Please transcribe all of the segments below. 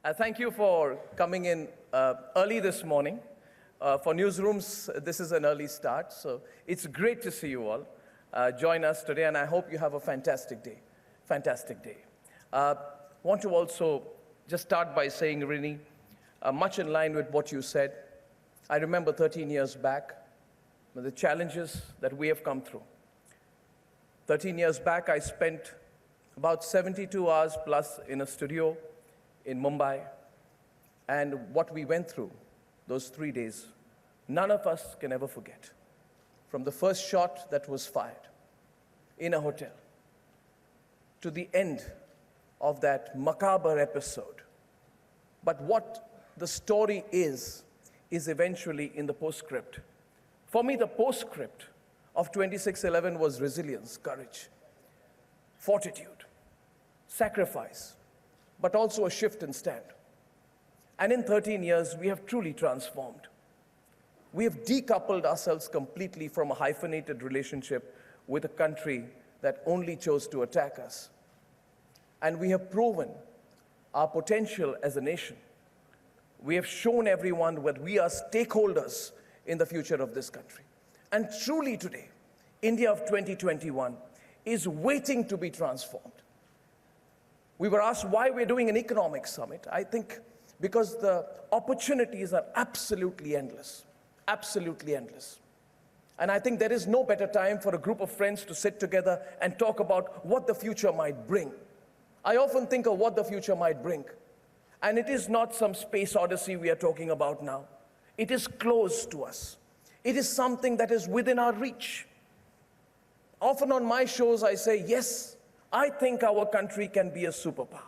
Thank you for coming in early this morning. For newsrooms, this is an early start, so it's great to see you all join us today, and I hope you have a fantastic day. Fantastic day. Want to also just start by saying, Rini, much in line with what you said, I remember 13 years back, the challenges that we have come through. 13 years back, I spent about 72 hours plus in a studio in Mumbai, and what we went through those 3 days, none of us can ever forget. From the first shot that was fired in a hotel to the end of that macabre episode. But what the story is eventually in the postscript. For me, the postscript of 26/11 was resilience, courage, fortitude, sacrifice, but also a shift in stand. And in 13 years, we have truly transformed. We have decoupled ourselves completely from a hyphenated relationship with a country that only chose to attack us. And we have proven our potential as a nation. We have shown everyone that we are stakeholders in the future of this country. And truly today, India of 2021 is waiting to be transformed. We were asked why we're doing an economic summit. I think because the opportunities are absolutely endless, absolutely endless. And I think there is no better time for a group of friends to sit together and talk about what the future might bring. I often think of what the future might bring. And it is not some space odyssey we are talking about now. It is close to us. It is something that is within our reach. Often on my shows, I say, yes, I think our country can be a superpower.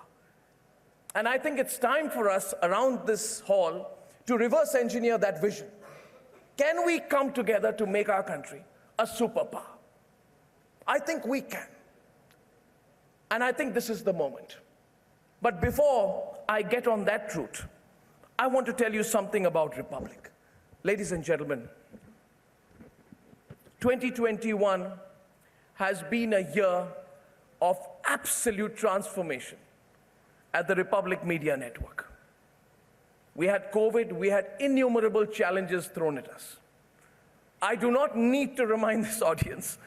And I think it's time for us around this hall to reverse engineer that vision. Can we come together to make our country a superpower? I think we can. And I think this is the moment. But before I get on that route, I want to tell you something about Republic. Ladies and gentlemen, 2021 has been a year of absolute transformation at the Republic Media Network. We had COVID, we had innumerable challenges thrown at us. I do not need to remind this audience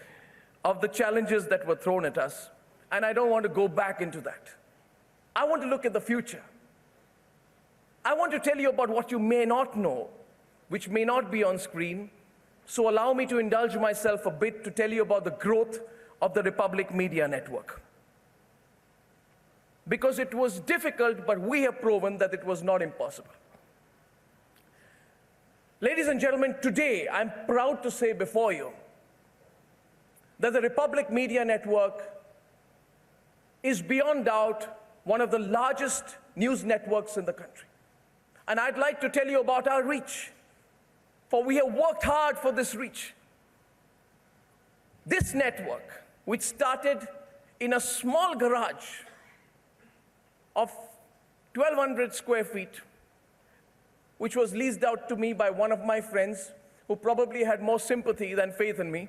of the challenges that were thrown at us, and I don't want to go back into that. I want to look at the future. I want to tell you about what you may not know, which may not be on screen, so allow me to indulge myself a bit to tell you about the growth of the Republic Media Network. Because it was difficult, but we have proven that it was not impossible. Ladies and gentlemen, today I'm proud to say before you that the Republic Media Network is beyond doubt one of the largest news networks in the country. And I'd like to tell you about our reach, for we have worked hard for this reach. This network, which started in a small garage of 1,200 square feet, which was leased out to me by one of my friends who probably had more sympathy than faith in me,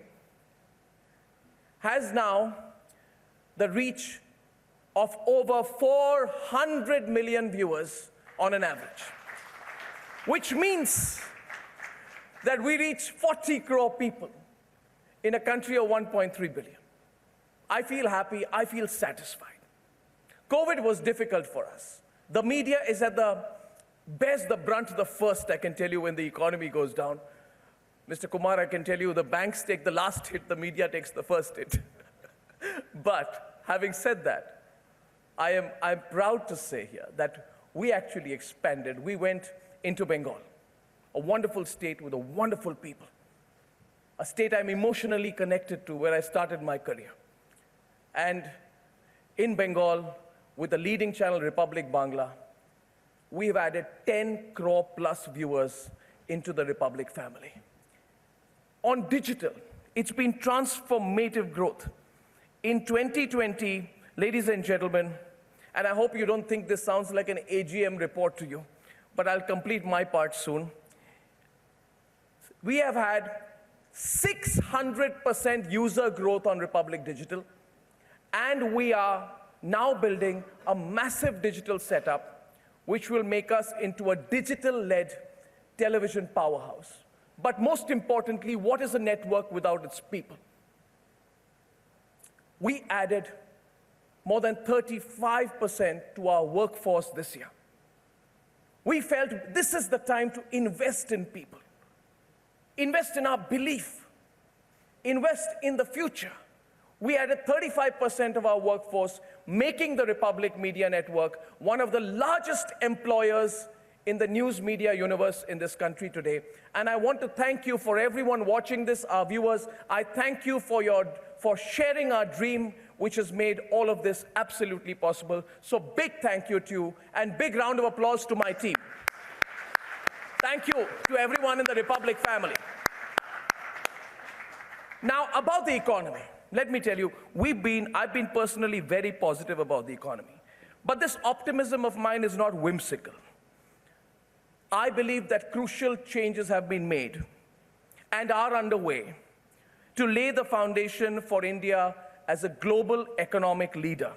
has now the reach of over 400 million viewers on an average, which means that we reach 40 crore people in a country of 1.3 billion. I feel happy, I feel satisfied. COVID was difficult for us. The media is bears the brunt the first, I can tell you, when the economy goes down. Mr. Kumar, I can tell you, the banks take the last hit, the media takes the first hit. But having said that, I'm proud to say here that we actually expanded. We went into Bengal, a wonderful state with a wonderful people, a state I'm emotionally connected to, where I started my career. And in Bengal, with the leading channel Republic Bangla, we've added 10 crore plus viewers into the Republic family. On digital, it's been transformative growth. In 2020, ladies and gentlemen, and I hope you don't think this sounds like an AGM report to you, but I'll complete my part soon. We have had 600% user growth on Republic Digital, and we are now building a massive digital setup which will make us into a digital-led television powerhouse. But most importantly, what is a network without its people? We added more than 35% to our workforce this year. We felt this is the time to invest in people, invest in our belief, invest in the future. We added 35% of our workforce, making the Republic Media Network one of the largest employers in the news media universe in this country today. And I want to thank you for everyone watching this, our viewers. I thank you for sharing our dream, which has made all of this absolutely possible. So big thank you to you, and big round of applause to my team. Thank you to everyone in the Republic family. Now, about the economy, let me tell you, I've been personally very positive about the economy. But this optimism of mine is not whimsical. I believe that crucial changes have been made and are underway to lay the foundation for India as a global economic leader.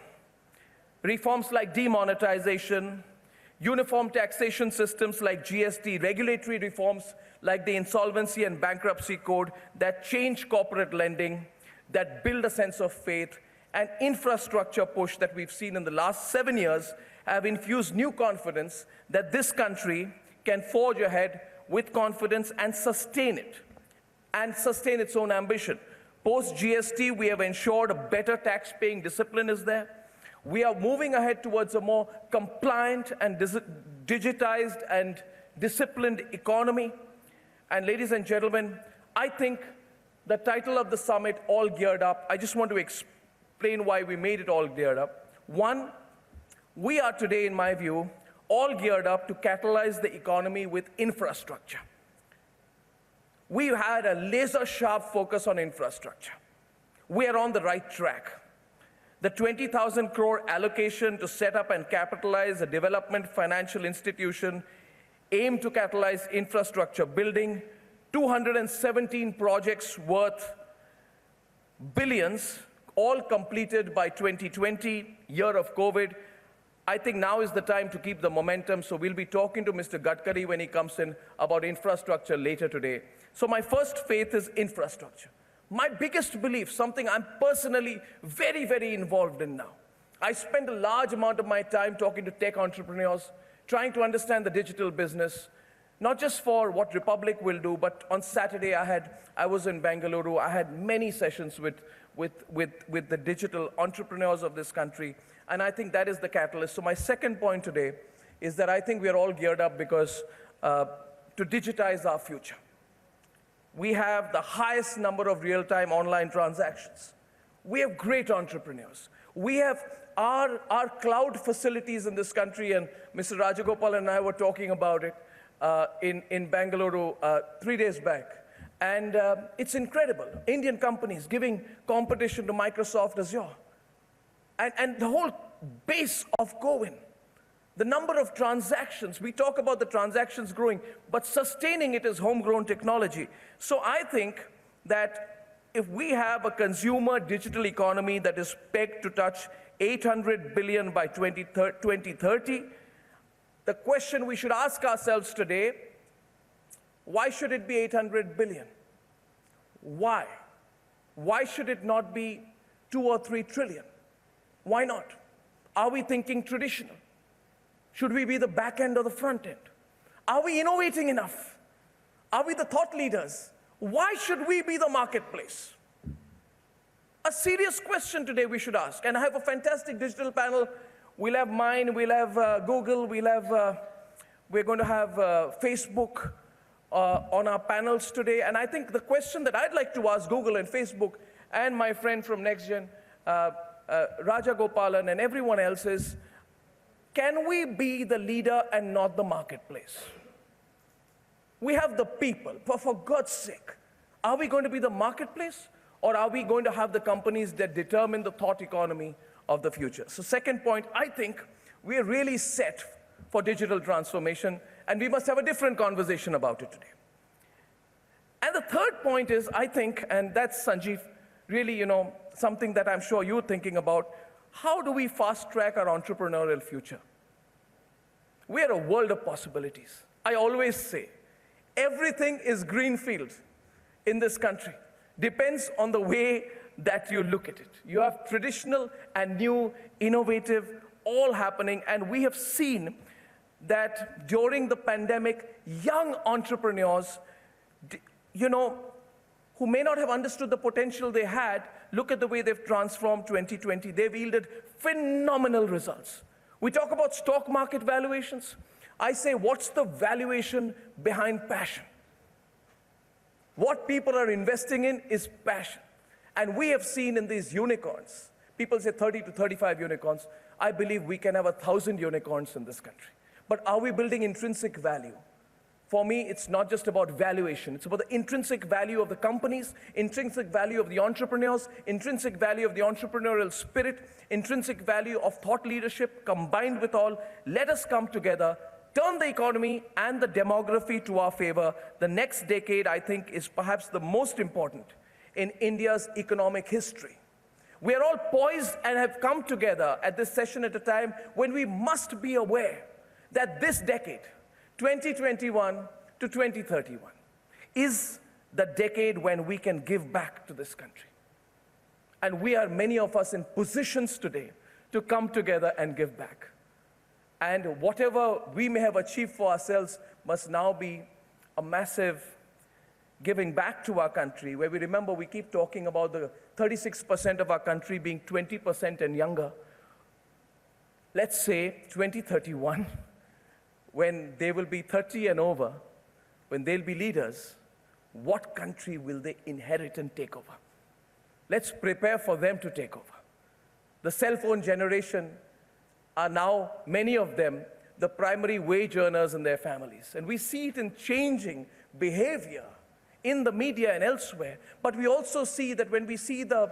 Reforms like demonetization, uniform taxation systems like GST, regulatory reforms like the Insolvency and Bankruptcy Code that change corporate lending, that build a sense of faith, and infrastructure push that we've seen in the last 7 years have infused new confidence that this country can forge ahead with confidence and sustain its own ambition. Post-GST, we have ensured a better tax-paying discipline is there. We are moving ahead towards a more compliant and digitized and disciplined economy. And ladies and gentlemen, I think the title of the summit, All Geared Up, I just want to explain why we made it all geared up. One, we are today, in my view, all geared up to catalyze the economy with infrastructure. We've had a laser-sharp focus on infrastructure. We are on the right track. The 20,000 crore allocation to set up and capitalize a development financial institution aimed to catalyze infrastructure building, 217 projects worth billions, all completed by 2020, year of COVID. I think now is the time to keep the momentum, so we'll be talking to Mr. Gadkari when he comes in about infrastructure later today. So my first faith is infrastructure. My biggest belief, something I'm personally very, very involved in now. I spend a large amount of my time talking to tech entrepreneurs, trying to understand the digital business, not just for what Republic will do, but on Saturday I was in Bengaluru. I had many sessions with the digital entrepreneurs of this country, and I think that is the catalyst. So my second point today is that I think we are all geared up because to digitize our future. We have the highest number of real-time online transactions. We have great entrepreneurs. We have our cloud facilities in this country, and Mr. Rajagopal and I were talking about it in Bengaluru 3 days back. And it's incredible. Indian companies giving competition to Microsoft Azure. And the whole base of CoWIN, the number of transactions, we talk about the transactions growing, but sustaining it is homegrown technology. So I think that if we have a consumer digital economy that is pegged to touch 800 billion by 2030, the question we should ask ourselves today, why should it be 800 billion? Why? Why should it not be 2 or 3 trillion? Why not? Are we thinking traditional? Should we be the back end or the front end? Are we innovating enough? Are we the thought leaders? Why should we be the marketplace? A serious question today we should ask. And I have a fantastic digital panel. We'll have mine, we'll have Google, we're going to have Facebook on our panels today. And I think the question that I'd like to ask Google and Facebook and my friend from NextGen, Rajagopalan, and everyone else is, can we be the leader and not the marketplace? We have the people, but for God's sake, are we going to be the marketplace, or are we going to have the companies that determine the thought economy of the future? So second point, I think we are really set for digital transformation, and we must have a different conversation about it today. And the third point is, I think, and that's, Sanjeev, really, something that I'm sure you're thinking about, how do we fast track our entrepreneurial future? We are a world of possibilities. I always say, everything is greenfield in this country. Depends on the way that you look at it. You have traditional and new, innovative, all happening, and we have seen that during the pandemic, young entrepreneurs, who may not have understood the potential they had, look at the way they've transformed 2020. They've yielded phenomenal results. We talk about stock market valuations. I say, what's the valuation behind passion? What people are investing in is passion. And we have seen in these unicorns, people say 30 to 35 unicorns. I believe we can have 1,000 unicorns in this country. But are we building intrinsic value? For me, it's not just about valuation. It's about the intrinsic value of the companies, intrinsic value of the entrepreneurs, intrinsic value of the entrepreneurial spirit, intrinsic value of thought leadership combined with all. Let us come together, turn the economy and the demography to our favor. The next decade, I think, is perhaps the most important in India's economic history. We are all poised and have come together at this session at a time when we must be aware that this decade, 2021 to 2031, is the decade when we can give back to this country. And we are, many of us, in positions today to come together and give back. And whatever we may have achieved for ourselves must now be a massive giving back to our country, where we remember we keep talking about the 36% of our country being 20% and younger. Let's say 2031, when they will be 30 and over, when they'll be leaders, what country will they inherit and take over? Let's prepare for them to take over. The cell phone generation are now, many of them, the primary wage earners in their families. And we see it in changing behavior in the media and elsewhere. But we also see that when we see the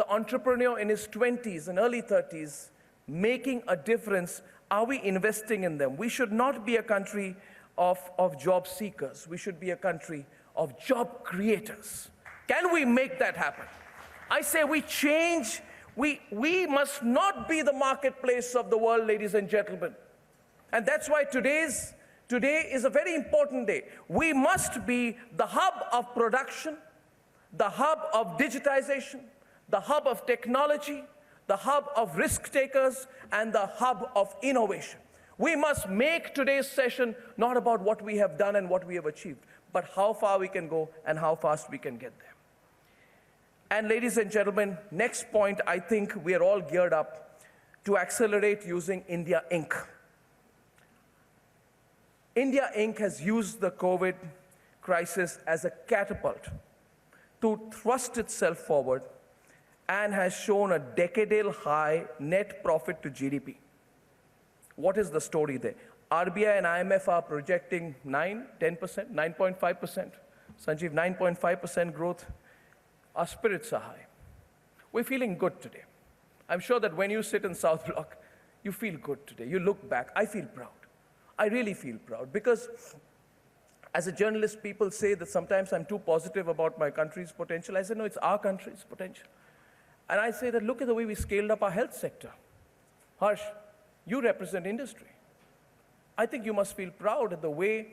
entrepreneur in his 20s and early 30s making a difference, are we investing in them? We should not be a country of job seekers. We should be a country of job creators. Can we make that happen? I say we change. We must not be the marketplace of the world, ladies and gentlemen. And that's why today is a very important day. We must be the hub of production, the hub of digitization, the hub of technology, the hub of risk takers, and the hub of innovation. We must make today's session not about what we have done and what we have achieved, but how far we can go and how fast we can get there. And ladies and gentlemen, next point, I think we are all geared up to accelerate using India Inc. India Inc. has used the COVID crisis as a catapult to thrust itself forward and has shown a decadal high net profit to GDP. What is the story there? RBI and IMF are projecting 10%, 9.5%. Sanjeev, 9.5% growth. Our spirits are high. We're feeling good today. I'm sure that when you sit in South Block, you feel good today. You look back. I feel proud. I really feel proud because as a journalist, people say that sometimes I'm too positive about my country's potential. I say, no, it's our country's potential. And I say that look at the way we scaled up our health sector. Harsh, you represent industry. I think you must feel proud at the way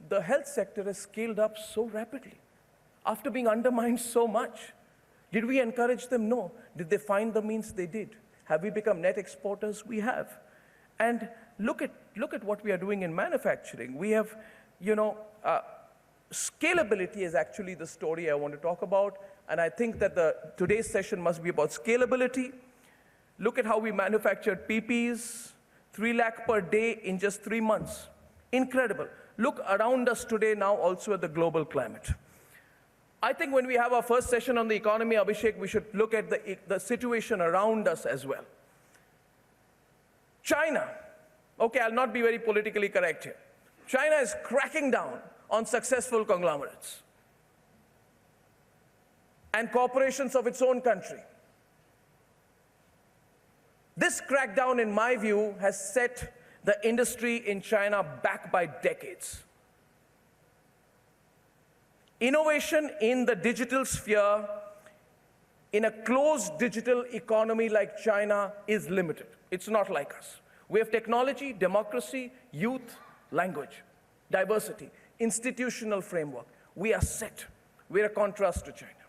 the health sector has scaled up so rapidly after being undermined so much. Did we encourage them? No. Did they find the means? They did. Have we become net exporters? We have. And look at what we are doing in manufacturing. We have, scalability is actually the story I want to talk about. And I think that today's session must be about scalability. Look at how we manufactured PPEs, 3 lakh per day in just 3 months. Incredible. Look around us today now also at the global climate. I think when we have our first session on the economy, Abhishek, we should look at the situation around us as well. China. Okay, I'll not be very politically correct here. China is cracking down on successful conglomerates and corporations of its own country. This crackdown, in my view, has set the industry in China back by decades. Innovation in the digital sphere in a closed digital economy like China is limited. It's not like us. We have technology, democracy, youth, language, diversity, institutional framework. We are set. We're a contrast to China.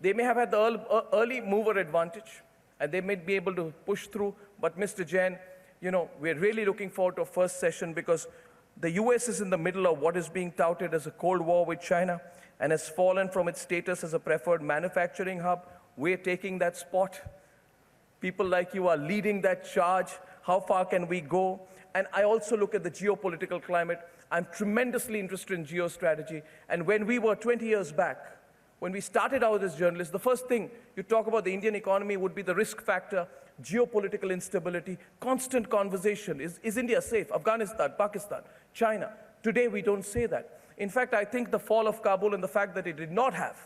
They may have had the early mover advantage, and they may be able to push through, but Mr. Jain, you know, we're really looking forward to a first session because the US is in the middle of what is being touted as a Cold War with China and has fallen from its status as a preferred manufacturing hub. We're taking that spot. People like you are leading that charge. How far can we go? And I also look at the geopolitical climate. I'm tremendously interested in geostrategy. And when we were 20 years back, when we started out as journalists, the first thing you talk about the Indian economy would be the risk factor, geopolitical instability, constant conversation. Is India safe? Afghanistan, Pakistan, China. Today, we don't say that. In fact, I think the fall of Kabul and the fact that it did not have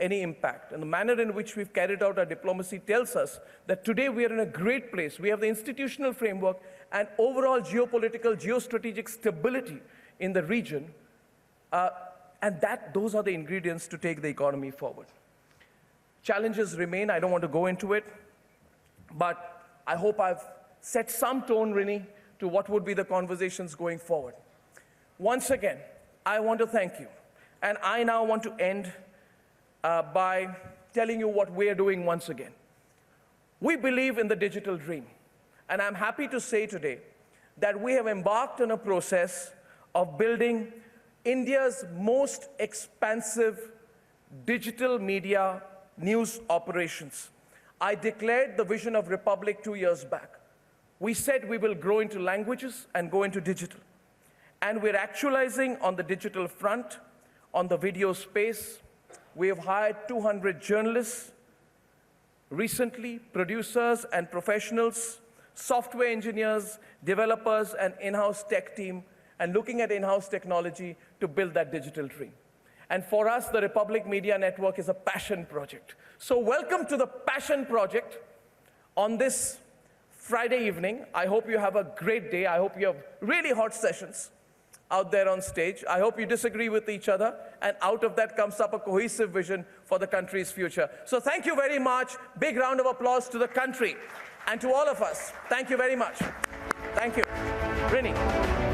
any impact and the manner in which we've carried out our diplomacy tells us that today we are in a great place. We have the institutional framework and overall geopolitical, geostrategic stability in the region. And those are the ingredients to take the economy forward. Challenges remain. I don't want to go into it. But I hope I've set some tone, Rini, to what would be the conversations going forward. Once again, I want to thank you. And I now want to end by telling you what we're doing once again. We believe in the digital dream. And I'm happy to say today that we have embarked on a process of building India's most expansive digital media news operations. I declared the vision of Republic 2 years back. We said we will grow into languages and go into digital. And we're actualizing on the digital front, on the video space. We have hired 200 journalists recently, producers and professionals, software engineers, developers, and in-house tech team, and looking at in-house technology to build that digital dream. And for us, the Republic Media Network is a passion project. So welcome to the passion project on this Friday evening. I hope you have a great day. I hope you have really hot sessions out there on stage. I hope you disagree with each other, and out of that comes up a cohesive vision for the country's future. So thank you very much. Big round of applause to the country and to all of us. Thank you very much. Thank you. Rini.